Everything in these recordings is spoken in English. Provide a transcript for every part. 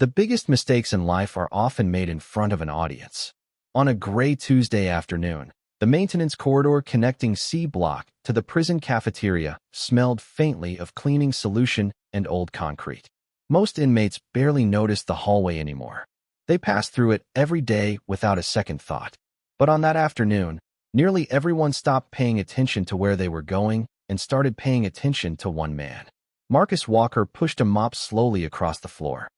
The biggest mistakes in life are often made in front of an audience. On a gray Tuesday afternoon, the maintenance corridor connecting C block to the prison cafeteria smelled faintly of cleaning solution and old concrete. Most inmates barely noticed the hallway anymore. They passed through it every day without a second thought. But on that afternoon, nearly everyone stopped paying attention to where they were going and started paying attention to one man. Marcus Walker pushed a mop slowly across the floor.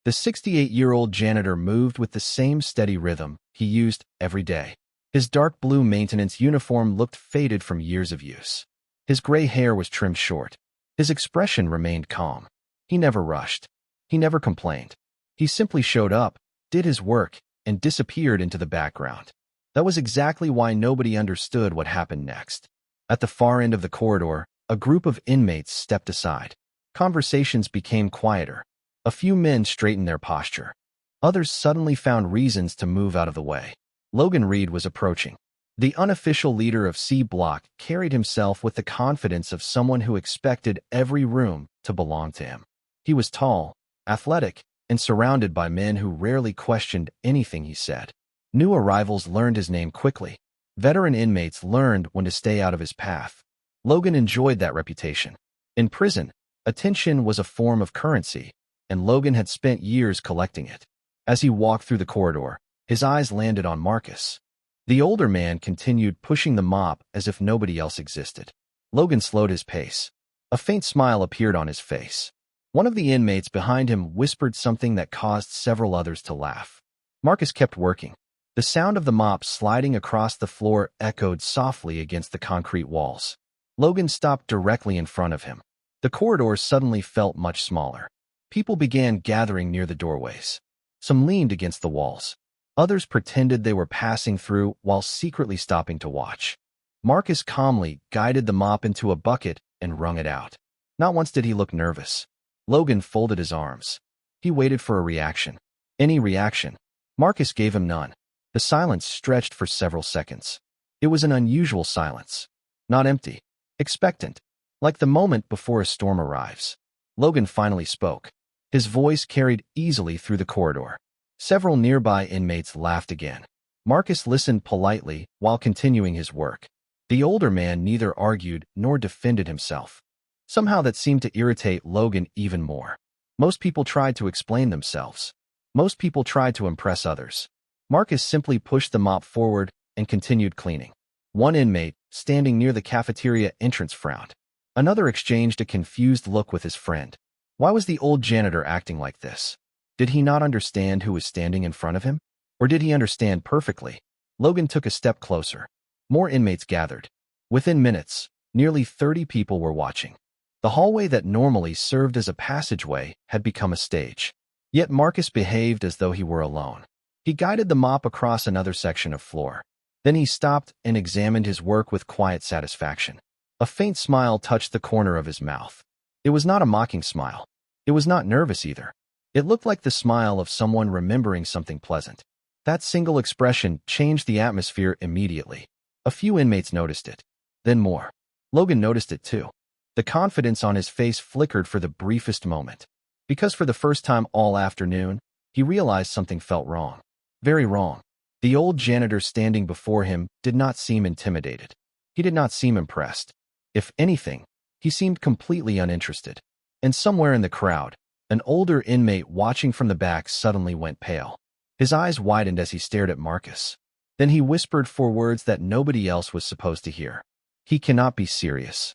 The 68-year-old janitor moved with the same steady rhythm he used every day. His dark blue maintenance uniform looked faded from years of use. His gray hair was trimmed short. His expression remained calm. He never rushed. He never complained. He simply showed up, did his work, and disappeared into the background. That was exactly why nobody understood what happened next. At the far end of the corridor, a group of inmates stepped aside. Conversations became quieter. A few men straightened their posture. Others suddenly found reasons to move out of the way. Logan Reed was approaching. The unofficial leader of C Block carried himself with the confidence of someone who expected every room to belong to him. He was tall, athletic, and surrounded by men who rarely questioned anything he said. New arrivals learned his name quickly. Veteran inmates learned when to stay out of his path. Logan enjoyed that reputation. In prison, attention was a form of currency, and Logan had spent years collecting it. As he walked through the corridor, his eyes landed on Marcus. The older man continued pushing the mop as if nobody else existed. Logan slowed his pace. A faint smile appeared on his face. One of the inmates behind him whispered something that caused several others to laugh. Marcus kept working. The sound of the mop sliding across the floor echoed softly against the concrete walls. Logan stopped directly in front of him. The corridor suddenly felt much smaller. People began gathering near the doorways. Some leaned against the walls. Others pretended they were passing through while secretly stopping to watch. Marcus calmly guided the mop into a bucket and wrung it out. Not once did he look nervous. Logan folded his arms. He waited for a reaction. Any reaction. Marcus gave him none. The silence stretched for several seconds. It was an unusual silence. Not empty. Expectant. Like the moment before a storm arrives. Logan finally spoke. His voice carried easily through the corridor. Several nearby inmates laughed again. Marcus listened politely while continuing his work. The older man neither argued nor defended himself. Somehow that seemed to irritate Logan even more. Most people tried to explain themselves. Most people tried to impress others. Marcus simply pushed the mop forward and continued cleaning. One inmate, standing near the cafeteria entrance, frowned. Another exchanged a confused look with his friend. Why was the old janitor acting like this? Did he not understand who was standing in front of him? Or did he understand perfectly? Logan took a step closer. More inmates gathered. Within minutes, nearly 30 people were watching. The hallway that normally served as a passageway had become a stage. Yet Marcus behaved as though he were alone. He guided the mop across another section of floor. Then he stopped and examined his work with quiet satisfaction. A faint smile touched the corner of his mouth. It was not a mocking smile. It was not nervous either. It looked like the smile of someone remembering something pleasant. That single expression changed the atmosphere immediately. A few inmates noticed it. Then more. Logan noticed it too. The confidence on his face flickered for the briefest moment. Because for the first time all afternoon, he realized something felt wrong. Very wrong. The old janitor standing before him did not seem intimidated. He did not seem impressed. If anything, he seemed completely uninterested. And somewhere in the crowd, an older inmate watching from the back suddenly went pale. His eyes widened as he stared at Marcus. Then he whispered 4 words that nobody else was supposed to hear. He cannot be serious.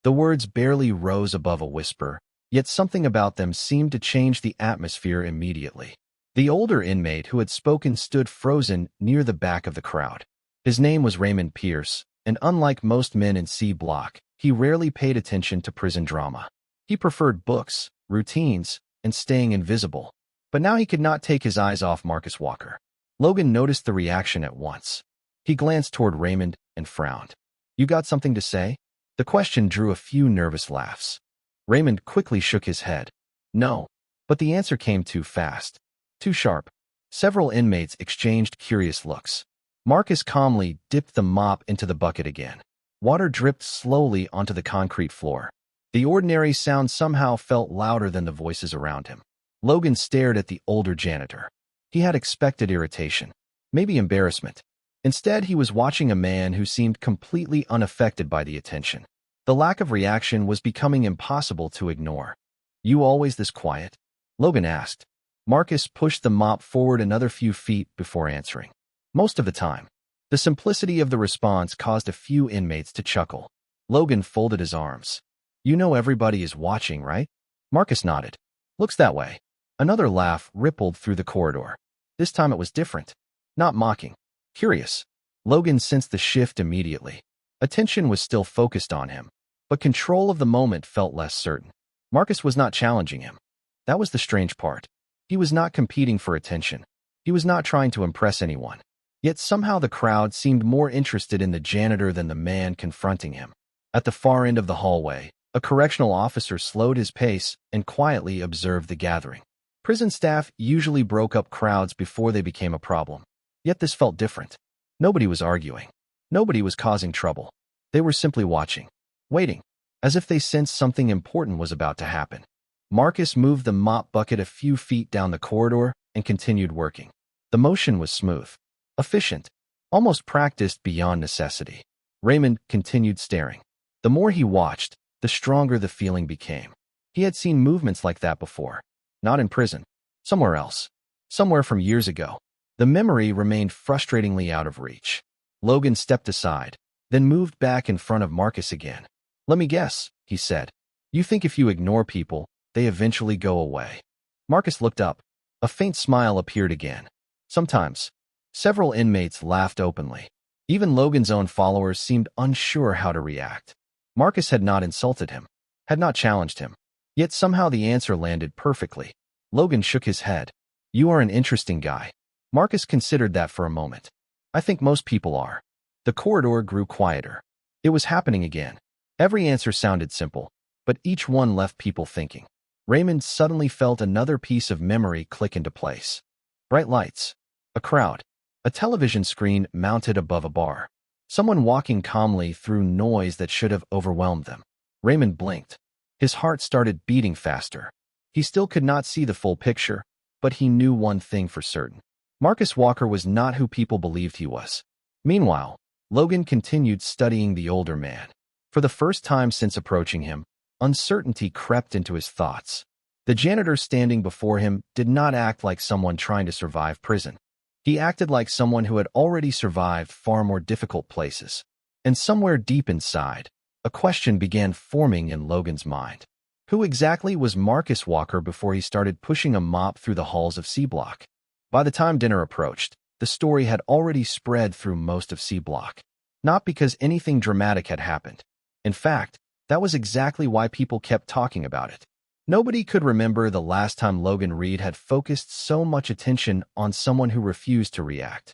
The words barely rose above a whisper, yet something about them seemed to change the atmosphere immediately. The older inmate who had spoken stood frozen near the back of the crowd. His name was Raymond Pierce, and unlike most men in C Block, he rarely paid attention to prison drama. He preferred books, routines, and staying invisible. But now he could not take his eyes off Marcus Walker. Logan noticed the reaction at once. He glanced toward Raymond and frowned. "You got something to say?" The question drew a few nervous laughs. Raymond quickly shook his head. "No." But the answer came too fast. Too sharp. Several inmates exchanged curious looks. Marcus calmly dipped the mop into the bucket again. Water dripped slowly onto the concrete floor. The ordinary sound somehow felt louder than the voices around him. Logan stared at the older janitor. He had expected irritation, maybe embarrassment. Instead, he was watching a man who seemed completely unaffected by the attention. The lack of reaction was becoming impossible to ignore. "You always this quiet?" Logan asked. Marcus pushed the mop forward another few feet before answering. "Most of the time." The simplicity of the response caused a few inmates to chuckle. Logan folded his arms. "You know everybody is watching, right?" Marcus nodded. "Looks that way." Another laugh rippled through the corridor. This time it was different. Not mocking. Curious. Logan sensed the shift immediately. Attention was still focused on him, but control of the moment felt less certain. Marcus was not challenging him. That was the strange part. He was not competing for attention. He was not trying to impress anyone. Yet somehow the crowd seemed more interested in the janitor than the man confronting him. At the far end of the hallway, a correctional officer slowed his pace and quietly observed the gathering. Prison staff usually broke up crowds before they became a problem. Yet this felt different. Nobody was arguing. Nobody was causing trouble. They were simply watching, waiting, as if they sensed something important was about to happen. Marcus moved the mop bucket a few feet down the corridor and continued working. The motion was smooth, efficient, almost practiced beyond necessity. Raymond continued staring. The more he watched, the stronger the feeling became. He had seen movements like that before. Not in prison. Somewhere else. Somewhere from years ago. The memory remained frustratingly out of reach. Logan stepped aside, then moved back in front of Marcus again. "Let me guess," he said. "You think if you ignore people, they eventually go away?" Marcus looked up. A faint smile appeared again. "Sometimes." Several inmates laughed openly. Even Logan's own followers seemed unsure how to react. Marcus had not insulted him, had not challenged him. Yet somehow the answer landed perfectly. Logan shook his head. "You are an interesting guy." Marcus considered that for a moment. "I think most people are." The corridor grew quieter. It was happening again. Every answer sounded simple, but each one left people thinking. Raymond suddenly felt another piece of memory click into place. Bright lights. A crowd. A television screen mounted above a bar. Someone walking calmly through noise that should have overwhelmed them. Raymond blinked. His heart started beating faster. He still could not see the full picture, but he knew one thing for certain. Marcus Walker was not who people believed he was. Meanwhile, Logan continued studying the older man. For the first time since approaching him, uncertainty crept into his thoughts. The janitor standing before him did not act like someone trying to survive prison. He acted like someone who had already survived far more difficult places. And somewhere deep inside, a question began forming in Logan's mind. Who exactly was Marcus Walker before he started pushing a mop through the halls of C Block? By the time dinner approached, the story had already spread through most of C Block. Not because anything dramatic had happened. In fact, that was exactly why people kept talking about it. Nobody could remember the last time Logan Reed had focused so much attention on someone who refused to react.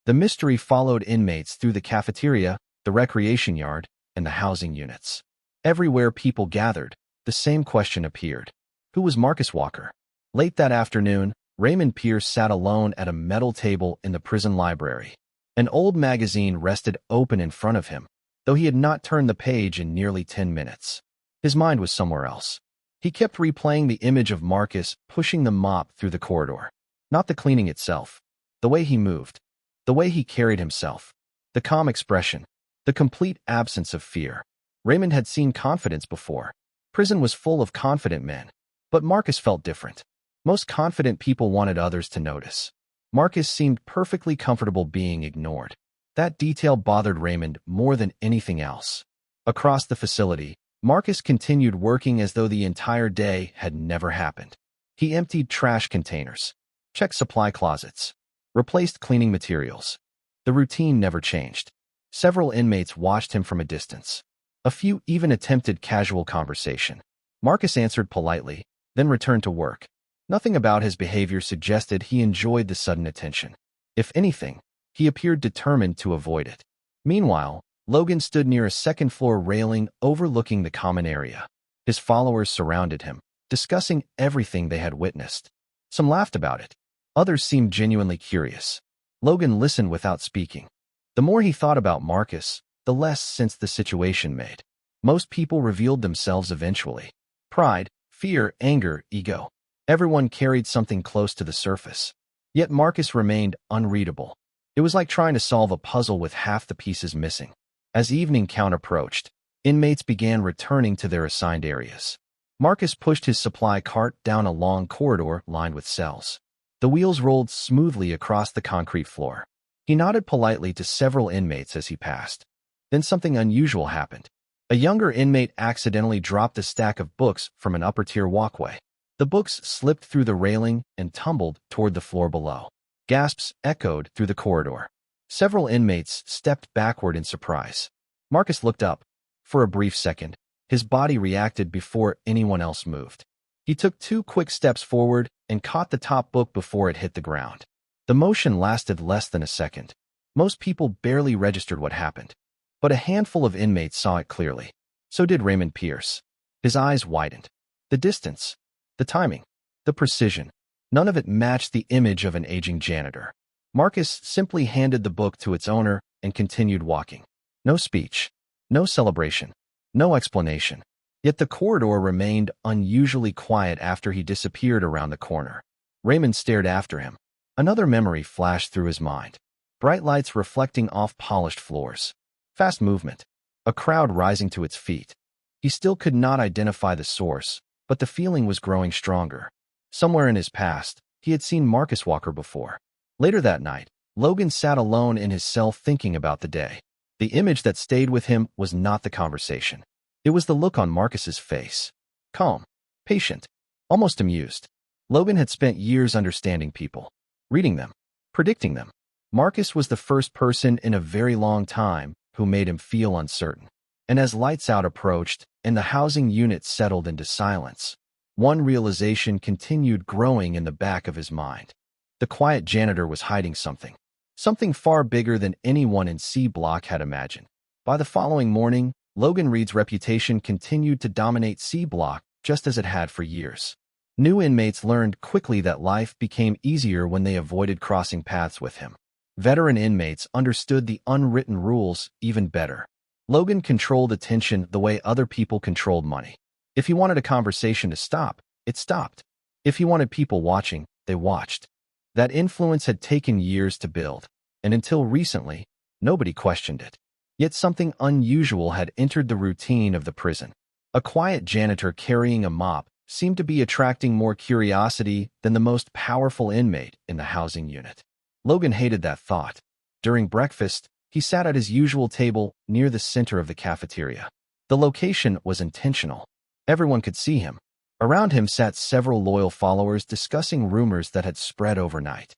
The mystery followed inmates through the cafeteria, the recreation yard, and the housing units. Everywhere people gathered, the same question appeared. Who was Marcus Walker? Late that afternoon, Raymond Pierce sat alone at a metal table in the prison library. An old magazine rested open in front of him, though he had not turned the page in nearly 10 minutes. His mind was somewhere else. He kept replaying the image of Marcus pushing the mop through the corridor. Not the cleaning itself. The way he moved. The way he carried himself. The calm expression. The complete absence of fear. Raymond had seen confidence before. Prison was full of confident men. But Marcus felt different. Most confident people wanted others to notice. Marcus seemed perfectly comfortable being ignored. That detail bothered Raymond more than anything else. Across the facility, Marcus continued working as though the entire day had never happened. He emptied trash containers, checked supply closets, replaced cleaning materials. The routine never changed. Several inmates watched him from a distance. A few even attempted casual conversation. Marcus answered politely, then returned to work. Nothing about his behavior suggested he enjoyed the sudden attention. If anything, he appeared determined to avoid it. Meanwhile, Logan stood near a second-floor railing overlooking the common area. His followers surrounded him, discussing everything they had witnessed. Some laughed about it. Others seemed genuinely curious. Logan listened without speaking. The more he thought about Marcus, the less sense the situation made. Most people revealed themselves eventually. Pride, fear, anger, ego. Everyone carried something close to the surface. Yet Marcus remained unreadable. It was like trying to solve a puzzle with half the pieces missing. As evening count approached, inmates began returning to their assigned areas. Marcus pushed his supply cart down a long corridor lined with cells. The wheels rolled smoothly across the concrete floor. He nodded politely to several inmates as he passed. Then something unusual happened. A younger inmate accidentally dropped a stack of books from an upper-tier walkway. The books slipped through the railing and tumbled toward the floor below. Gasps echoed through the corridor. Several inmates stepped backward in surprise. Marcus looked up. For a brief second, his body reacted before anyone else moved. He took 2 quick steps forward and caught the top book before it hit the ground. The motion lasted less than a second. Most people barely registered what happened. But a handful of inmates saw it clearly. So did Raymond Pierce. His eyes widened. The distance, the timing, the precision. None of it matched the image of an aging janitor. Marcus simply handed the book to its owner and continued walking. No speech, no celebration, no explanation. Yet the corridor remained unusually quiet after he disappeared around the corner. Raymond stared after him. Another memory flashed through his mind. Bright lights reflecting off polished floors. Fast movement. A crowd rising to its feet. He still could not identify the source, but the feeling was growing stronger. Somewhere in his past, he had seen Marcus Walker before. Later that night, Logan sat alone in his cell thinking about the day. The image that stayed with him was not the conversation. It was the look on Marcus's face. Calm, patient, almost amused. Logan had spent years understanding people, reading them, predicting them. Marcus was the first person in a very long time who made him feel uncertain. And as lights out approached and the housing unit settled into silence, one realization continued growing in the back of his mind. The quiet janitor was hiding something. Something far bigger than anyone in C Block had imagined. By the following morning, Logan Reed's reputation continued to dominate C Block just as it had for years. New inmates learned quickly that life became easier when they avoided crossing paths with him. Veteran inmates understood the unwritten rules even better. Logan controlled attention the way other people controlled money. If he wanted a conversation to stop, it stopped. If he wanted people watching, they watched. That influence had taken years to build, and until recently, nobody questioned it. Yet something unusual had entered the routine of the prison. A quiet janitor carrying a mop seemed to be attracting more curiosity than the most powerful inmate in the housing unit. Logan hated that thought. During breakfast, he sat at his usual table near the center of the cafeteria. The location was intentional. Everyone could see him. Around him sat several loyal followers discussing rumors that had spread overnight.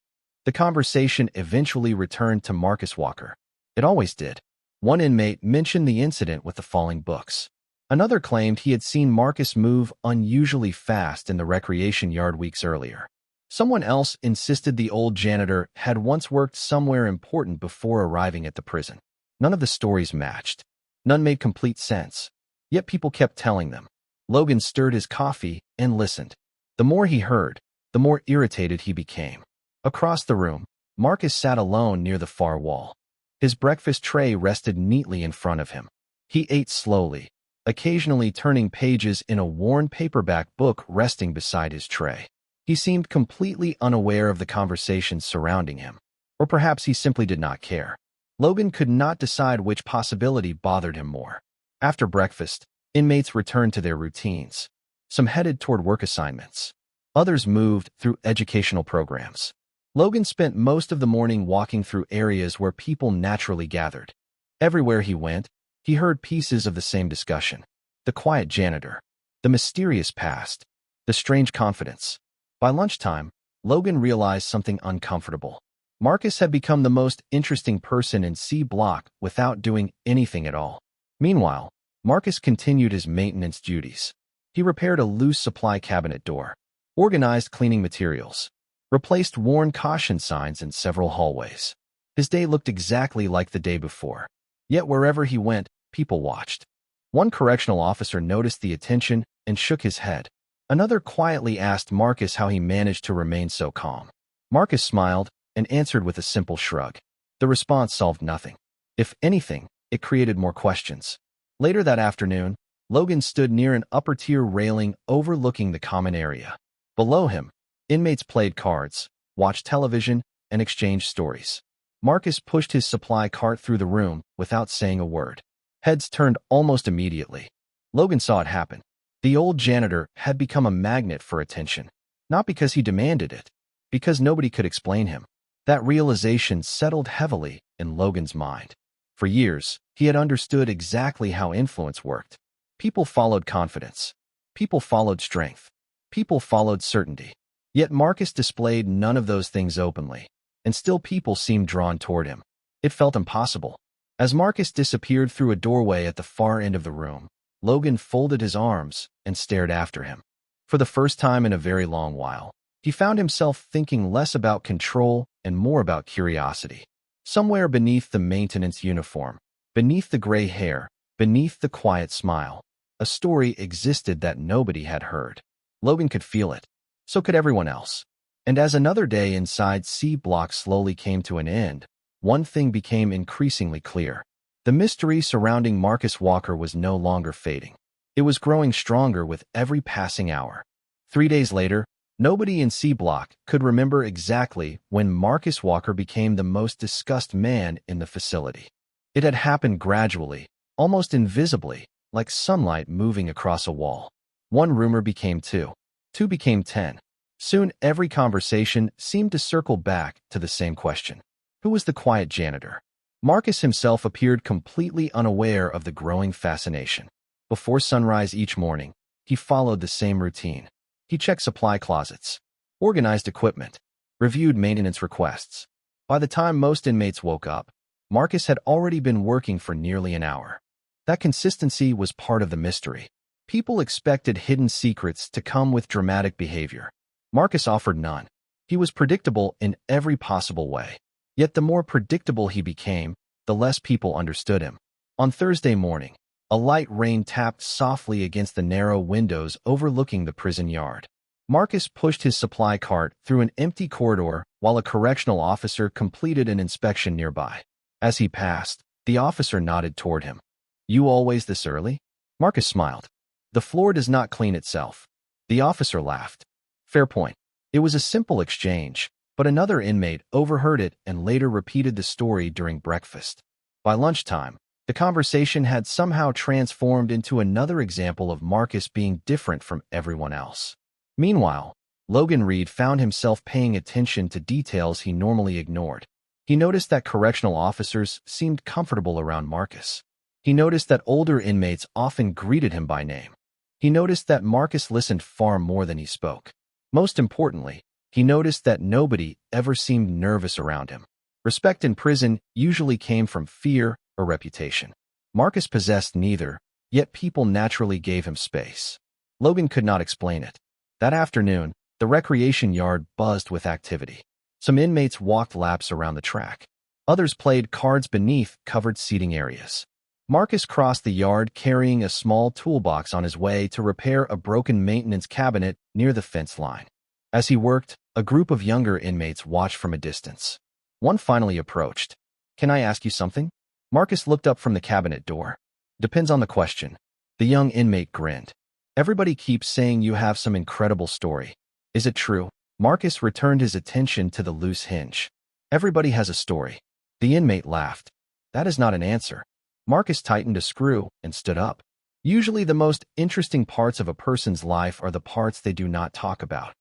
The conversation eventually returned to Marcus Walker. It always did. One inmate mentioned the incident with the falling books. Another claimed he had seen Marcus move unusually fast in the recreation yard weeks earlier. Someone else insisted the old janitor had once worked somewhere important before arriving at the prison. None of the stories matched. None made complete sense. Yet people kept telling them. Logan stirred his coffee and listened. The more he heard, the more irritated he became. Across the room, Marcus sat alone near the far wall. His breakfast tray rested neatly in front of him. He ate slowly, occasionally turning pages in a worn paperback book resting beside his tray. He seemed completely unaware of the conversations surrounding him. Or perhaps he simply did not care. Logan could not decide which possibility bothered him more. After breakfast, inmates returned to their routines. Some headed toward work assignments. Others moved through educational programs. Logan spent most of the morning walking through areas where people naturally gathered. Everywhere he went, he heard pieces of the same discussion. The quiet janitor, the mysterious past, the strange confidence. By lunchtime, Logan realized something uncomfortable. Marcus had become the most interesting person in C Block without doing anything at all. Meanwhile, Marcus continued his maintenance duties. He repaired a loose supply cabinet door, organized cleaning materials, replaced worn caution signs in several hallways. His day looked exactly like the day before. Yet wherever he went, people watched. One correctional officer noticed the attention and shook his head. Another quietly asked Marcus how he managed to remain so calm. Marcus smiled and answered with a simple shrug. The response solved nothing. If anything, it created more questions. Later that afternoon, Logan stood near an upper-tier railing overlooking the common area. Below him, inmates played cards, watched television, and exchanged stories. Marcus pushed his supply cart through the room without saying a word. Heads turned almost immediately. Logan saw it happen. The old janitor had become a magnet for attention, not because he demanded it, because nobody could explain him. That realization settled heavily in Logan's mind. For years, he had understood exactly how influence worked. People followed confidence. People followed strength. People followed certainty. Yet Marcus displayed none of those things openly, and still people seemed drawn toward him. It felt impossible. As Marcus disappeared through a doorway at the far end of the room, Logan folded his arms and stared after him. For the first time in a very long while, he found himself thinking less about control and more about curiosity. Somewhere beneath the maintenance uniform, beneath the gray hair, beneath the quiet smile, a story existed that nobody had heard. Logan could feel it. So could everyone else. And as another day inside C Block slowly came to an end, one thing became increasingly clear. The mystery surrounding Marcus Walker was no longer fading. It was growing stronger with every passing hour. 3 days later, nobody in C Block could remember exactly when Marcus Walker became the most discussed man in the facility. It had happened gradually, almost invisibly, like sunlight moving across a wall. One rumor became two. Two became 10. Soon every conversation seemed to circle back to the same question. Who was the quiet janitor? Marcus himself appeared completely unaware of the growing fascination. Before sunrise each morning, he followed the same routine. He checked supply closets, organized equipment, reviewed maintenance requests. By the time most inmates woke up, Marcus had already been working for nearly an hour. That consistency was part of the mystery. People expected hidden secrets to come with dramatic behavior. Marcus offered none. He was predictable in every possible way. Yet the more predictable he became, the less people understood him. On Thursday morning, a light rain tapped softly against the narrow windows overlooking the prison yard. Marcus pushed his supply cart through an empty corridor while a correctional officer completed an inspection nearby. As he passed, the officer nodded toward him. "You always this early?" Marcus smiled. "The floor does not clean itself." The officer laughed. Fair point. It was a simple exchange, but another inmate overheard it and later repeated the story during breakfast. By lunchtime, the conversation had somehow transformed into another example of Marcus being different from everyone else. Meanwhile, Logan Reed found himself paying attention to details he normally ignored. He noticed that correctional officers seemed comfortable around Marcus. He noticed that older inmates often greeted him by name. He noticed that Marcus listened far more than he spoke. Most importantly, he noticed that nobody ever seemed nervous around him. Respect in prison usually came from fear or reputation. Marcus possessed neither, yet people naturally gave him space. Logan could not explain it. That afternoon, the recreation yard buzzed with activity. Some inmates walked laps around the track. Others played cards beneath covered seating areas. Marcus crossed the yard carrying a small toolbox on his way to repair a broken maintenance cabinet near the fence line. As he worked, a group of younger inmates watched from a distance. One finally approached. "Can I ask you something?" Marcus looked up from the cabinet door. "Depends on the question." The young inmate grinned. "Everybody keeps saying you have some incredible story. Is it true?" Marcus returned his attention to the loose hinge. "Everybody has a story." The inmate laughed. "That is not an answer." Marcus tightened a screw and stood up. Usually the most interesting parts of a person's life are the parts they do not talk about.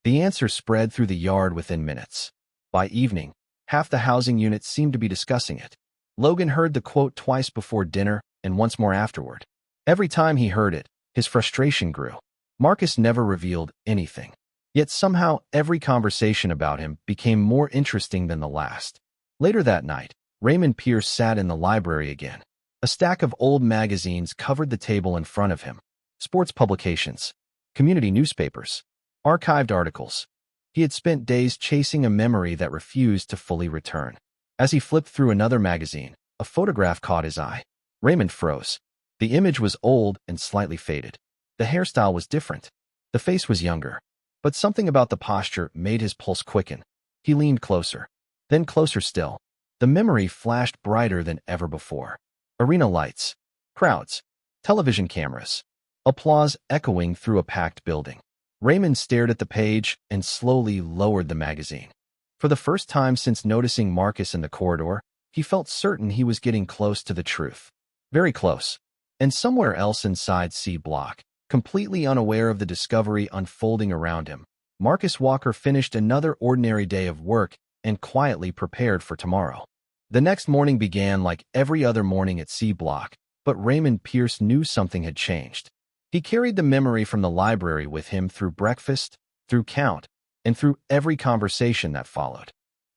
The answer spread through the yard within minutes. By evening, half the housing unit seemed to be discussing it. Logan heard the quote twice before dinner and once more afterward. Every time he heard it, his frustration grew. Marcus never revealed anything. Yet somehow every conversation about him became more interesting than the last. Later that night, Raymond Pierce sat in the library again. A stack of old magazines covered the table in front of him. Sports publications, community newspapers, archived articles. He had spent days chasing a memory that refused to fully return. As he flipped through another magazine, a photograph caught his eye. Raymond froze. The image was old and slightly faded. The hairstyle was different. The face was younger. But something about the posture made his pulse quicken. He leaned closer. Then closer still. The memory flashed brighter than ever before. Arena lights, crowds, television cameras, applause echoing through a packed building. Raymond stared at the page and slowly lowered the magazine. For the first time since noticing Marcus in the corridor, he felt certain he was getting close to the truth. Very close. And somewhere else inside C Block, completely unaware of the discovery unfolding around him, Marcus Walker finished another ordinary day of work and quietly prepared for tomorrow. The next morning began like every other morning at C Block, but Raymond Pierce knew something had changed. He carried the memory from the library with him through breakfast, through count, and through every conversation that followed.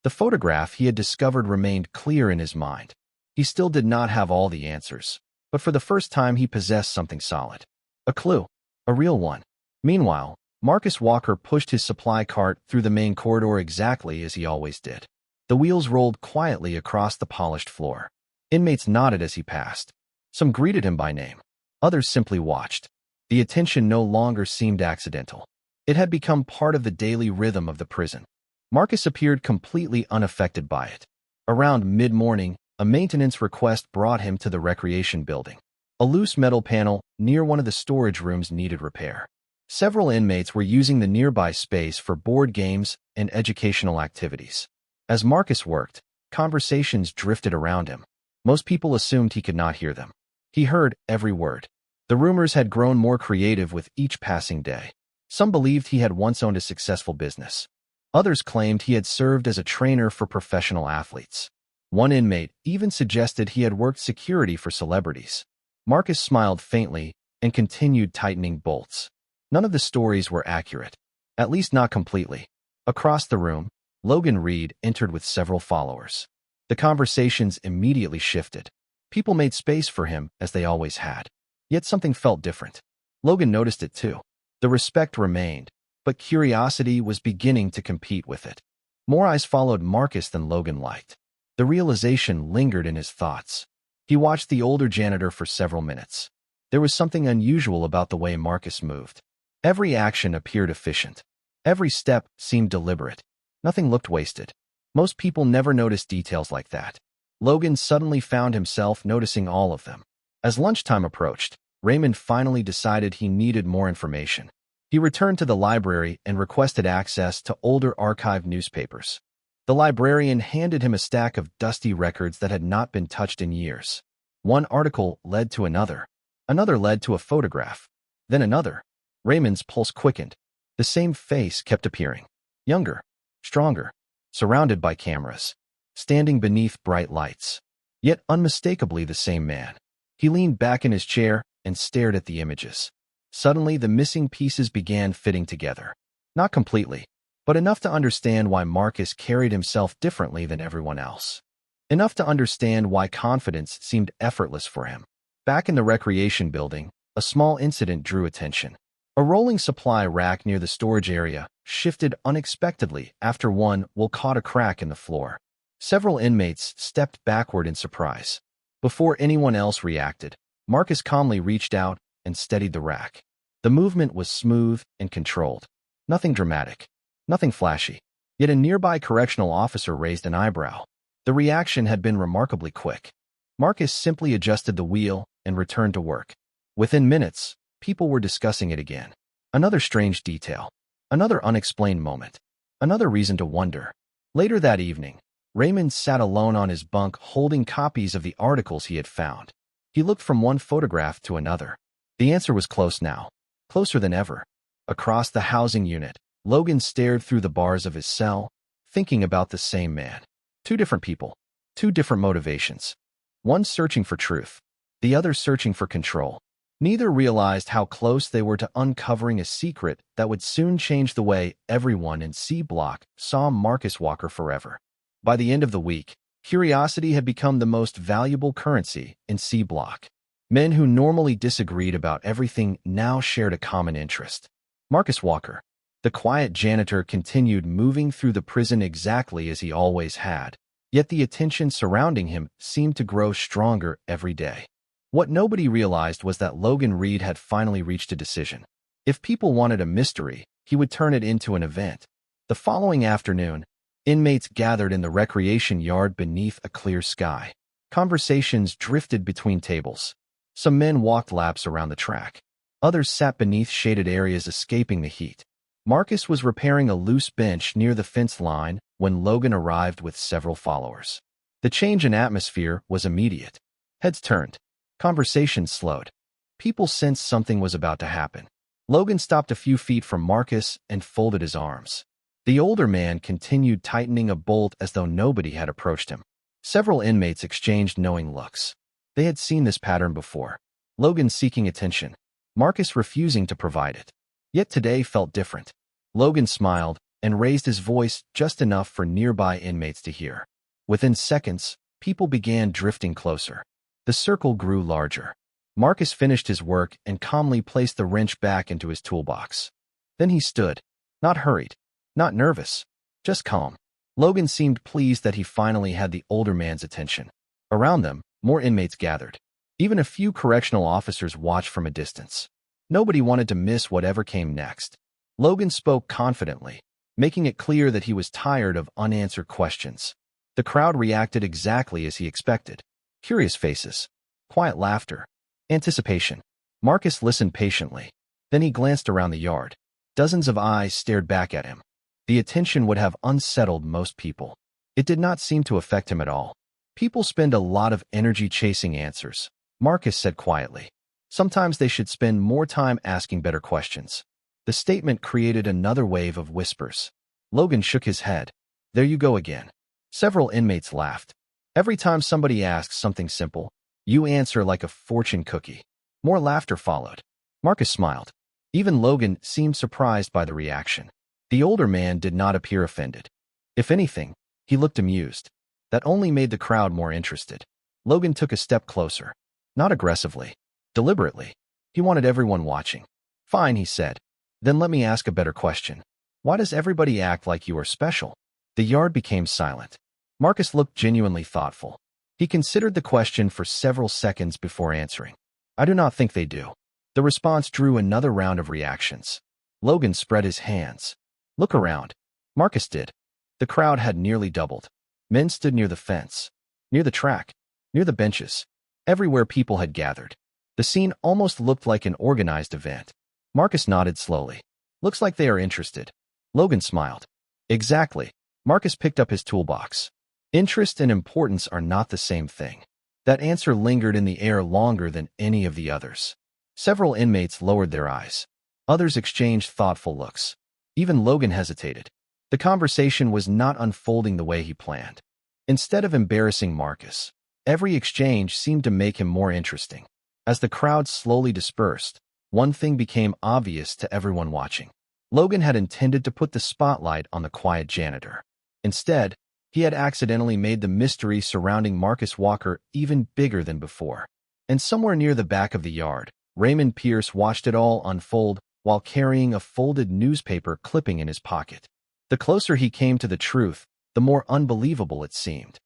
The photograph he had discovered remained clear in his mind. He still did not have all the answers, but for the first time he possessed something solid. A clue. A real one. Meanwhile, Marcus Walker pushed his supply cart through the main corridor exactly as he always did. The wheels rolled quietly across the polished floor. Inmates nodded as he passed. Some greeted him by name. Others simply watched. The attention no longer seemed accidental. It had become part of the daily rhythm of the prison. Marcus appeared completely unaffected by it. Around mid-morning, a maintenance request brought him to the recreation building. A loose metal panel near one of the storage rooms needed repair. Several inmates were using the nearby space for board games and educational activities. As Marcus worked, conversations drifted around him. Most people assumed he could not hear them. He heard every word. The rumors had grown more creative with each passing day. Some believed he had once owned a successful business. Others claimed he had served as a trainer for professional athletes. One inmate even suggested he had worked security for celebrities. Marcus smiled faintly and continued tightening bolts. None of the stories were accurate, at least not completely. Across the room, Logan Reed entered with several followers. The conversations immediately shifted. People made space for him, as they always had. Yet something felt different. Logan noticed it too. The respect remained, but curiosity was beginning to compete with it. More eyes followed Marcus than Logan liked. The realization lingered in his thoughts. He watched the older janitor for several minutes. There was something unusual about the way Marcus moved. Every action appeared efficient. Every step seemed deliberate. Nothing looked wasted. Most people never noticed details like that. Logan suddenly found himself noticing all of them. As lunchtime approached, Raymond finally decided he needed more information. He returned to the library and requested access to older archived newspapers. The librarian handed him a stack of dusty records that had not been touched in years. One article led to another. Another led to a photograph. Then another. Raymond's pulse quickened. The same face kept appearing. Younger. Stronger. Surrounded by cameras. Standing beneath bright lights. Yet unmistakably the same man. He leaned back in his chair and stared at the images. Suddenly, the missing pieces began fitting together. Not completely, but enough to understand why Marcus carried himself differently than everyone else. Enough to understand why confidence seemed effortless for him. Back in the recreation building, a small incident drew attention. A rolling supply rack near the storage area shifted unexpectedly after one wool caught a crack in the floor. Several inmates stepped backward in surprise. Before anyone else reacted, Marcus calmly reached out and steadied the rack. The movement was smooth and controlled. Nothing dramatic. Nothing flashy. Yet a nearby correctional officer raised an eyebrow. The reaction had been remarkably quick. Marcus simply adjusted the wheel and returned to work. Within minutes, people were discussing it again. Another strange detail. Another unexplained moment. Another reason to wonder. Later that evening, Raymond sat alone on his bunk holding copies of the articles he had found. He looked from one photograph to another. The answer was close now. Closer than ever. Across the housing unit, Logan stared through the bars of his cell, thinking about the same man. Two different people. Two different motivations. One searching for truth. The other searching for control. Neither realized how close they were to uncovering a secret that would soon change the way everyone in C Block saw Marcus Walker forever. By the end of the week, curiosity had become the most valuable currency in C Block. Men who normally disagreed about everything now shared a common interest. Marcus Walker, the quiet janitor, continued moving through the prison exactly as he always had, yet the attention surrounding him seemed to grow stronger every day. What nobody realized was that Logan Reed had finally reached a decision. If people wanted a mystery, he would turn it into an event. The following afternoon, inmates gathered in the recreation yard beneath a clear sky. Conversations drifted between tables. Some men walked laps around the track. Others sat beneath shaded areas escaping the heat. Marcus was repairing a loose bench near the fence line when Logan arrived with several followers. The change in atmosphere was immediate. Heads turned. Conversations slowed. People sensed something was about to happen. Logan stopped a few feet from Marcus and folded his arms. The older man continued tightening a bolt as though nobody had approached him. Several inmates exchanged knowing looks. They had seen this pattern before. Logan seeking attention, Marcus refusing to provide it. Yet today felt different. Logan smiled and raised his voice just enough for nearby inmates to hear. Within seconds, people began drifting closer. The circle grew larger. Marcus finished his work and calmly placed the wrench back into his toolbox. Then he stood, not hurried, not nervous, just calm. Logan seemed pleased that he finally had the older man's attention. Around them, more inmates gathered. Even a few correctional officers watched from a distance. Nobody wanted to miss whatever came next. Logan spoke confidently, making it clear that he was tired of unanswered questions. The crowd reacted exactly as he expected. Curious faces, quiet laughter, anticipation. Marcus listened patiently. Then he glanced around the yard. Dozens of eyes stared back at him. The attention would have unsettled most people. It did not seem to affect him at all. People spend a lot of energy chasing answers, Marcus said quietly. Sometimes they should spend more time asking better questions. The statement created another wave of whispers. Logan shook his head. There you go again. Several inmates laughed. Every time somebody asks something simple, you answer like a fortune cookie. More laughter followed. Marcus smiled. Even Logan seemed surprised by the reaction. The older man did not appear offended. If anything, he looked amused. That only made the crowd more interested. Logan took a step closer. Not aggressively, deliberately. He wanted everyone watching. Fine, he said. Then let me ask a better question. Why does everybody act like you are special? The yard became silent. Marcus looked genuinely thoughtful. He considered the question for several seconds before answering. I do not think they do. The response drew another round of reactions. Logan spread his hands. Look around. Marcus did. The crowd had nearly doubled. Men stood near the fence, near the track, near the benches. Everywhere people had gathered. The scene almost looked like an organized event. Marcus nodded slowly. Looks like they are interested. Logan smiled. Exactly. Marcus picked up his toolbox. Interest and importance are not the same thing. That answer lingered in the air longer than any of the others. Several inmates lowered their eyes. Others exchanged thoughtful looks. Even Logan hesitated. The conversation was not unfolding the way he planned. Instead of embarrassing Marcus, every exchange seemed to make him more interesting. As the crowd slowly dispersed, one thing became obvious to everyone watching. Logan had intended to put the spotlight on the quiet janitor. Instead, he had accidentally made the mystery surrounding Marcus Walker even bigger than before. And somewhere near the back of the yard, Raymond Pierce watched it all unfold while carrying a folded newspaper clipping in his pocket. The closer he came to the truth, the more unbelievable it seemed.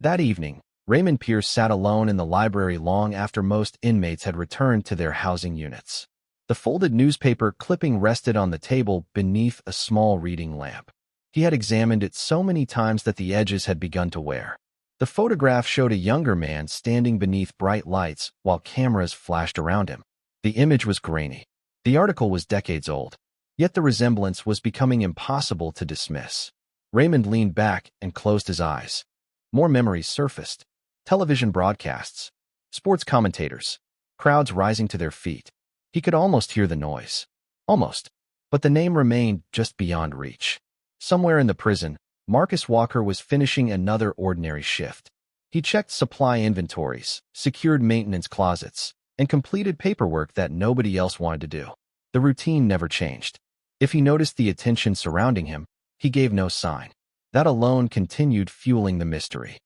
That evening, Raymond Pierce sat alone in the library long after most inmates had returned to their housing units. The folded newspaper clipping rested on the table beneath a small reading lamp. He had examined it so many times that the edges had begun to wear. The photograph showed a younger man standing beneath bright lights while cameras flashed around him. The image was grainy. The article was decades old. Yet the resemblance was becoming impossible to dismiss. Raymond leaned back and closed his eyes. More memories surfaced. Television broadcasts, sports commentators, crowds rising to their feet. He could almost hear the noise. Almost. But the name remained just beyond reach. Somewhere in the prison, Marcus Walker was finishing another ordinary shift. He checked supply inventories, secured maintenance closets, and completed paperwork that nobody else wanted to do. The routine never changed. If he noticed the attention surrounding him, he gave no sign. That alone continued fueling the mystery.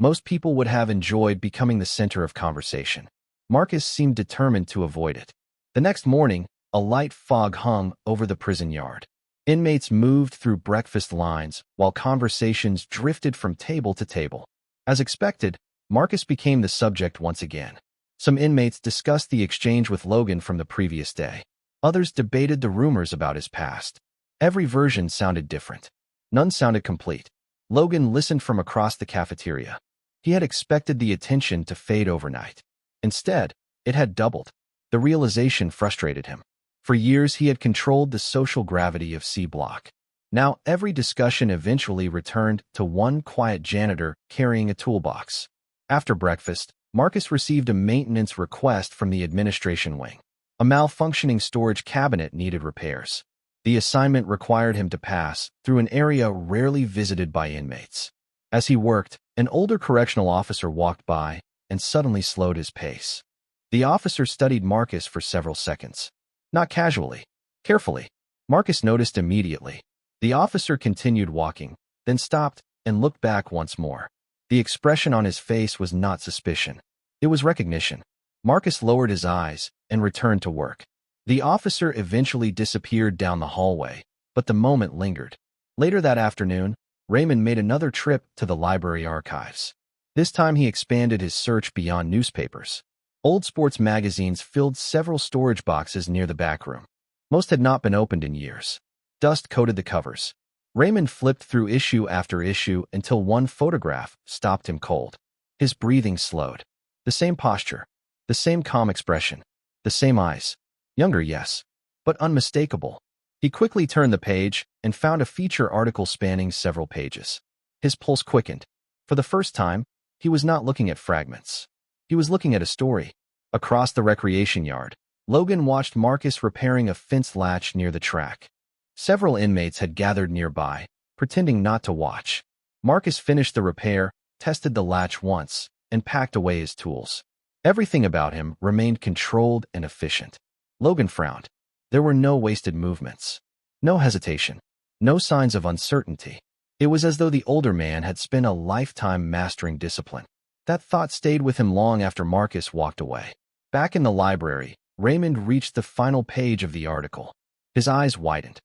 Most people would have enjoyed becoming the center of conversation. Marcus seemed determined to avoid it. The next morning, a light fog hung over the prison yard. Inmates moved through breakfast lines while conversations drifted from table to table. As expected, Marcus became the subject once again. Some inmates discussed the exchange with Logan from the previous day. Others debated the rumors about his past. Every version sounded different. None sounded complete. Logan listened from across the cafeteria. He had expected the attention to fade overnight. Instead, it had doubled. The realization frustrated him. For years, he had controlled the social gravity of C Block. Now, every discussion eventually returned to one quiet janitor carrying a toolbox. After breakfast, Marcus received a maintenance request from the administration wing. A malfunctioning storage cabinet needed repairs. The assignment required him to pass through an area rarely visited by inmates. As he worked, an older correctional officer walked by and suddenly slowed his pace. The officer studied Marcus for several seconds. Not casually, carefully. Marcus noticed immediately. The officer continued walking, then stopped and looked back once more. The expression on his face was not suspicion. It was recognition. Marcus lowered his eyes and returned to work. The officer eventually disappeared down the hallway, but the moment lingered. Later that afternoon, Raymond made another trip to the library archives. This time he expanded his search beyond newspapers. Old sports magazines filled several storage boxes near the back room. Most had not been opened in years. Dust coated the covers. Raymond flipped through issue after issue until one photograph stopped him cold. His breathing slowed. The same posture, the same calm expression, the same eyes. Younger, yes, but unmistakable. He quickly turned the page and found a feature article spanning several pages. His pulse quickened. For the first time, he was not looking at fragments. He was looking at a story. Across the recreation yard, Logan watched Marcus repairing a fence latch near the track. Several inmates had gathered nearby, pretending not to watch. Marcus finished the repair, tested the latch once, and packed away his tools. Everything about him remained controlled and efficient. Logan frowned. There were no wasted movements. No hesitation. No signs of uncertainty. It was as though the older man had spent a lifetime mastering discipline. That thought stayed with him long after Marcus walked away. Back in the library, Raymond reached the final page of the article. His eyes widened.